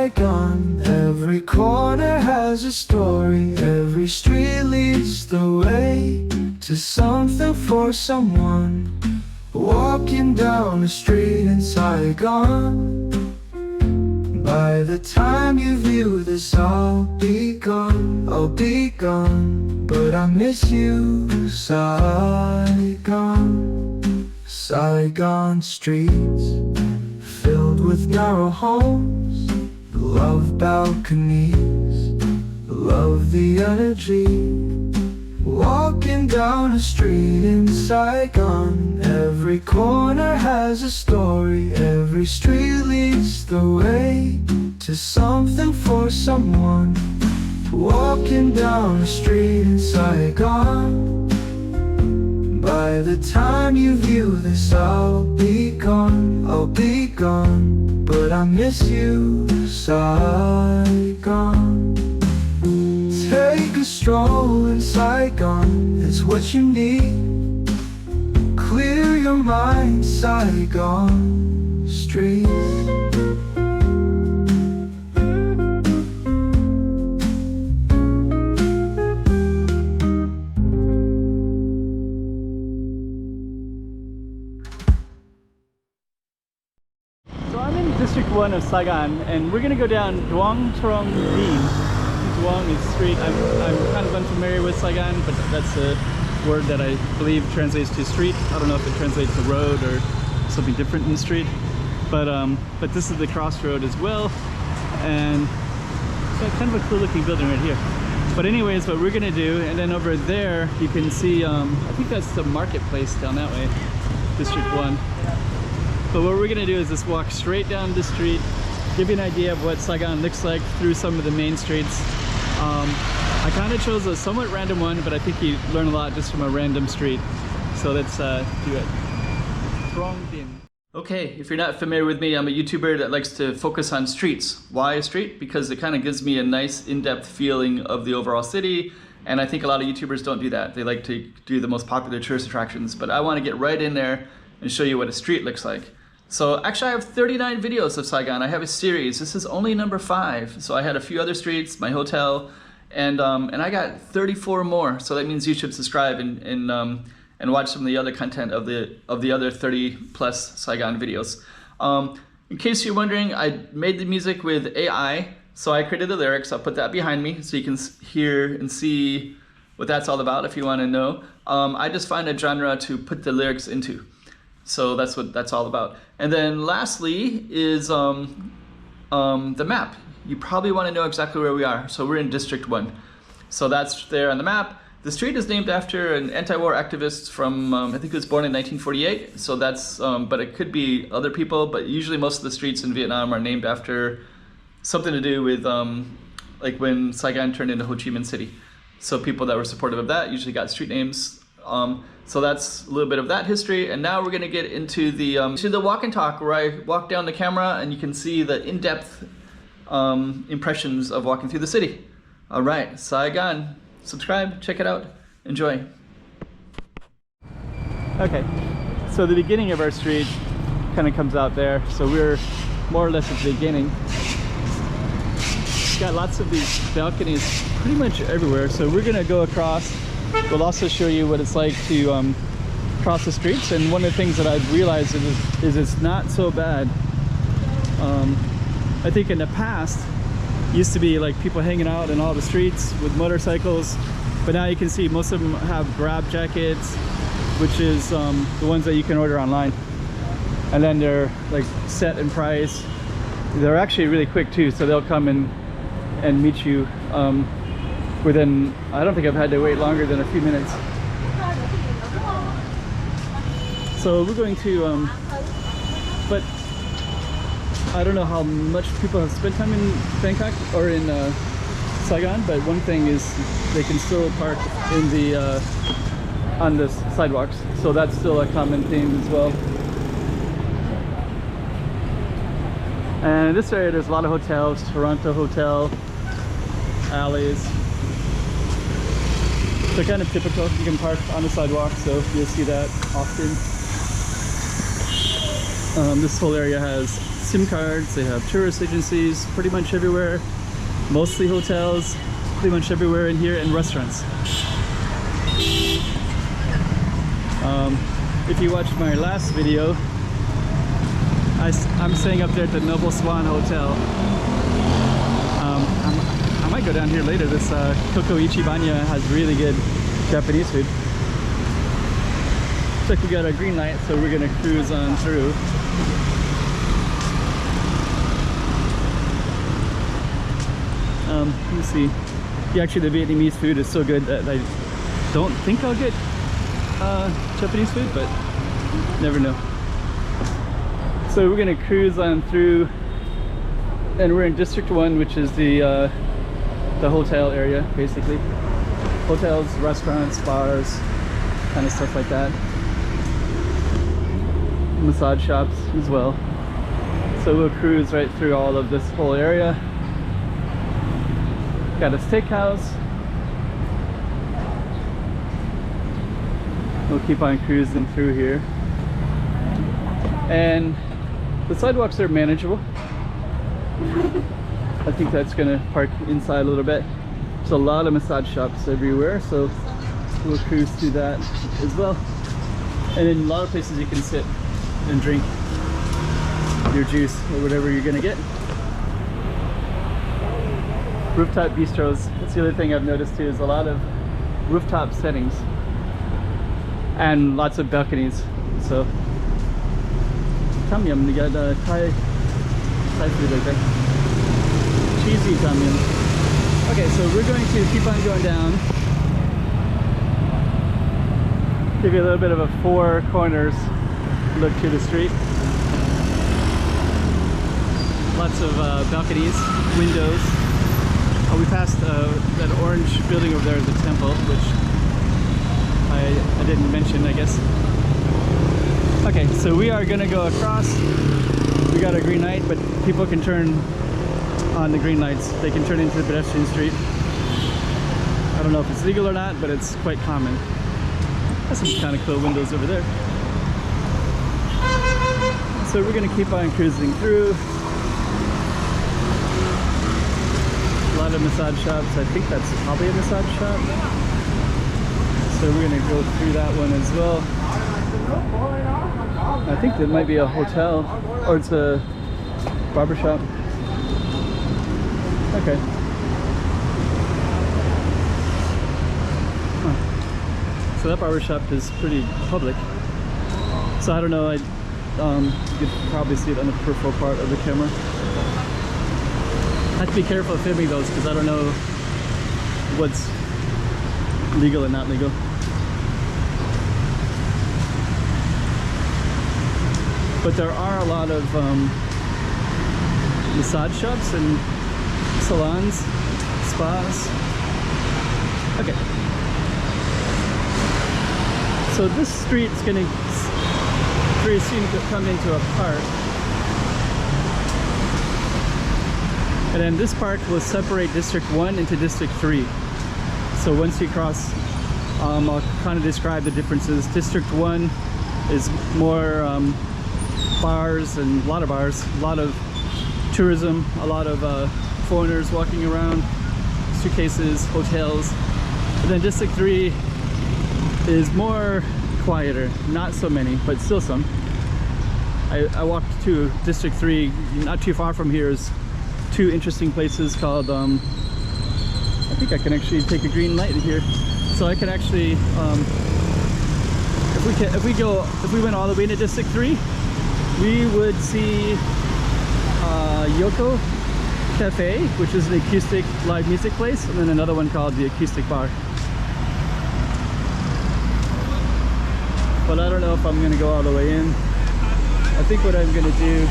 Saigon. Every corner has a story, every street leads the way to something for someone. Walking down the street in Saigon. By the time you view this, I'll be gone, I'll be gone. But I miss you, Saigon. Saigon streets filled with narrow homes, love balconies, love the energy. Walking down a street in Saigon. Every corner has a story, every street leads the way to something for someone. Walking down a street in Saigon. By the time you view this, I'll be gone, I'll be gone. But I miss you, Saigon. Take a stroll in Saigon, it's what you need. Clear your mind, Saigon streets. So I'm in District 1 of Saigon, and we're gonna go down Duong Trong Dien. Duong is street. I'm kind of unfamiliar with Saigon, but that's a word that I believe translates to street. I don't know if it translates to road or something different in street, but this is the crossroad as well, and it's got kind of a cool looking building right here. But anyways, what we're gonna do, and then over there you can see, I think that's the marketplace down that way, District 1. But what we're gonna do is just walk straight down the street, give you an idea of what Saigon looks like through some of the main streets. I kind of chose a somewhat random one, but I think you learn a lot just from a random street. So let's do it. Trong Dien. Okay, if you're not familiar with me, I'm a YouTuber that likes to focus on streets. Why a street? Because it kind of gives me a nice in-depth feeling of the overall city, and I think a lot of YouTubers don't do that. They like to do the most popular tourist attractions, but I want to get right in there and show you what a street looks like. So actually I have 39 videos of Saigon. I have a series. This is only number 5. So I had a few other streets, my hotel, and I got 34 more. So that means you should subscribe and watch some of the other content of the other 30 plus Saigon videos. In case you're wondering, I made the music with AI. So I created the lyrics. I'll put that behind me so you can hear and see what that's all about if you want to know. I just find a genre to put the lyrics into. So that's what that's all about. And then lastly is the map. You probably want to know exactly where we are. So we're in District 1. So that's there on the map. The street is named after an anti-war activist from, I think he was born in 1948. So that's, but it could be other people, but usually most of the streets in Vietnam are named after something to do with like when Saigon turned into Ho Chi Minh City. So people that were supportive of that usually got street names. So that's a little bit of that history, and now we're going to get into the walk and talk, where I walk down the camera and you can see the in-depth impressions of walking through the city. All right, Saigon. Subscribe, check it out, enjoy. Okay, so the beginning of our street kind of comes out there, so we're more or less at the beginning. It's got lots of these balconies pretty much everywhere, so we're going to go across. We'll also show you what it's like to cross the streets, and one of the things that I've realized is it's not so bad. I think in the past used to be like people hanging out in all the streets with motorcycles, but now you can see most of them have grab jackets, which is the ones that you can order online, and then they're like set in price. They're actually really quick too, so they'll come and meet you within, I don't think I've had to wait longer than a few minutes. So we're going to, but I don't know how much people have spent time in Bangkok or in Saigon, but one thing is they can still park in the on the sidewalks, so that's still a common theme as well. And in this area there's a lot of hotels, Toronto Hotel, alleys. So kind of typical, you can park on the sidewalk, so you'll see that often. This whole area has SIM cards, they have tourist agencies pretty much everywhere, mostly hotels pretty much everywhere in here, and restaurants. If you watched my last video, I'm staying up there at the Noble Swan Hotel. I might go down here later. This Koko Ichibanya has really good Japanese food. Looks like we got a green light, so we're gonna cruise on through. Let me see. Yeah, actually the Vietnamese food is so good that I don't think I'll get Japanese food, but never know. So we're gonna cruise on through, and we're in District 1, which is the hotel area, basically. Hotels, restaurants, bars, kind of stuff like that. Massage shops as well. So we'll cruise right through all of this whole area. Got a steakhouse. We'll keep on cruising through here. And the sidewalks are manageable. I think that's gonna park inside a little bit. There's a lot of massage shops everywhere, so we'll cruise through that as well. And in a lot of places you can sit and drink your juice or whatever you're gonna get. Rooftop bistros. That's the other thing I've noticed too, is a lot of rooftop settings and lots of balconies. So tom yum, you got Thai food like that. Cheesy tom yum. Okay, so we're going to keep on going down. Give you a little bit of a four corners look to the street. Lots of balconies, windows. We passed that orange building over there is a temple, which I didn't mention, I guess. Okay, so we are gonna go across. We got a green light, but people can turn on the green lights. They can turn into the pedestrian street. I don't know if it's legal or not, but it's quite common. That's some kind of cool windows over there. So we're gonna keep on cruising through. A lot of massage shops. I think that's probably a massage shop. So we're gonna go through that one as well. I think there might be a hotel, or it's a barber shop. Okay. Huh. So that barber shop is pretty public. So I don't know, you could probably see it on the peripheral part of the camera. I have to be careful of filming those because I don't know what's legal and not legal. But there are a lot of massage shops and salons, spas. Okay. So this street is going to very soon come into a park. And then this park will separate District 1 into District 3. So once you cross, I'll kind of describe the differences. District 1 is more bars, and a lot of bars, a lot of tourism, a lot of foreigners walking around, suitcases, hotels. And then District 3 is more quieter, not so many, but still some. I walked to District 3, not too far from here is two interesting places called, I think I can actually take a green light here. So I can actually, if we went all the way to District 3, we would see Yoko Cafe, which is an acoustic live music place, and then another one called the Acoustic Bar. But I don't know if I'm gonna go all the way in. I think what I'm gonna do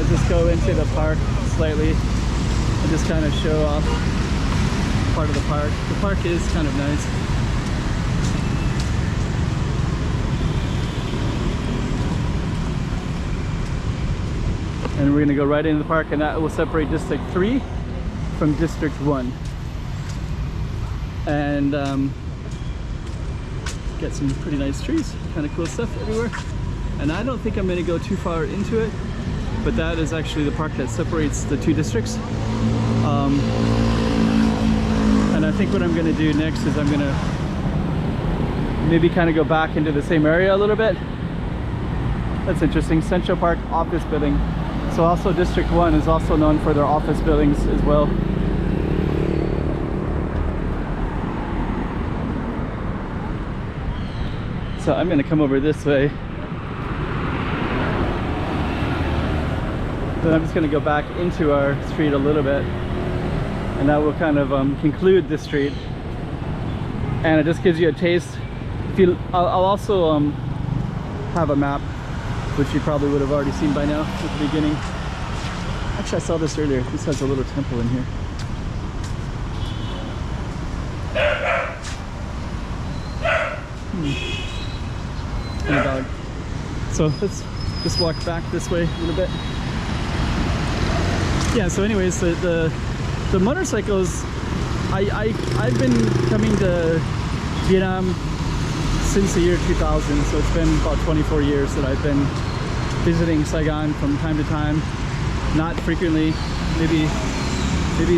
is just go into the park slightly and just kind of show off part of the park. The park is kind of nice. And we're gonna go right into the park, and that will separate District 3 from District 1. And get some pretty nice trees, kind of cool stuff everywhere. and I don't think I'm going to go too far into it, but that is actually the park that separates the two districts. And I think what I'm going to do next is I'm going to maybe kind of go back into the same area a little bit. That's interesting. Central Park office building. So also District 1 is also known for their office buildings as well. So I'm going to come over this way. Then I'm just going to go back into our street a little bit. And that will kind of conclude this street. And it just gives you a taste. I'll also have a map, which you probably would have already seen by now at the beginning. Actually, I saw this earlier. This has a little temple in here. And a dog. So let's just walk back this way a little bit. Yeah, so anyways, the motorcycles, I've been coming to Vietnam since the year 2000, so it's been about 24 years that I've been visiting Saigon from time to time. Not frequently, maybe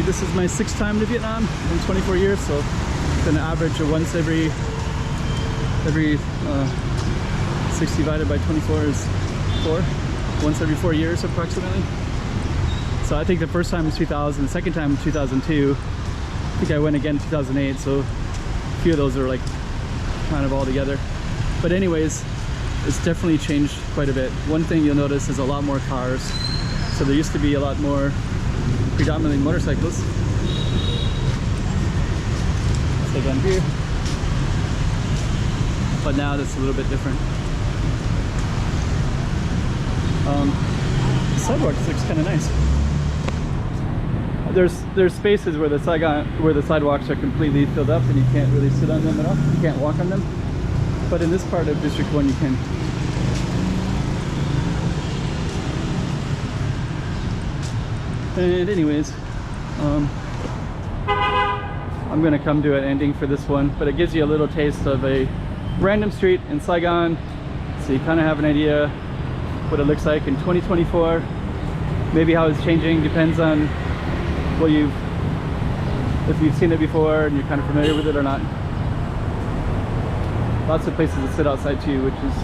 this is my 6th time to Vietnam in 24 years, so it's an average of once every 60 divided by 24 is 4, once every 4 years approximately. So I think the first time was 2000, the second time was 2002. I think I went again in 2008, so a few of those are like kind of all together. But anyways, it's definitely changed quite a bit. One thing you'll notice is a lot more cars. So there used to be a lot more predominantly motorcycles. So down here. But now that's a little bit different. The sidewalk looks kind of nice. There's spaces where the sidewalks are completely filled up and you can't really sit on them at all. You can't walk on them. But in this part of District 1 you can. And anyways, I'm gonna come to an ending for this one, but it gives you a little taste of a random street in Saigon, so you kind of have an idea what it looks like in 2024. Maybe how it's changing depends on if you've seen it before and you're kind of familiar with it or not. Lots of places to sit outside too, which is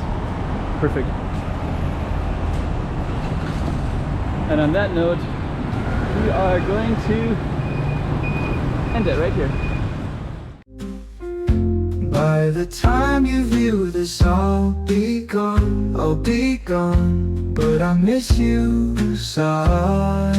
perfect. And on that note, we are going to end it right here. By the time you view this, I'll be gone, but I miss you, Saigon.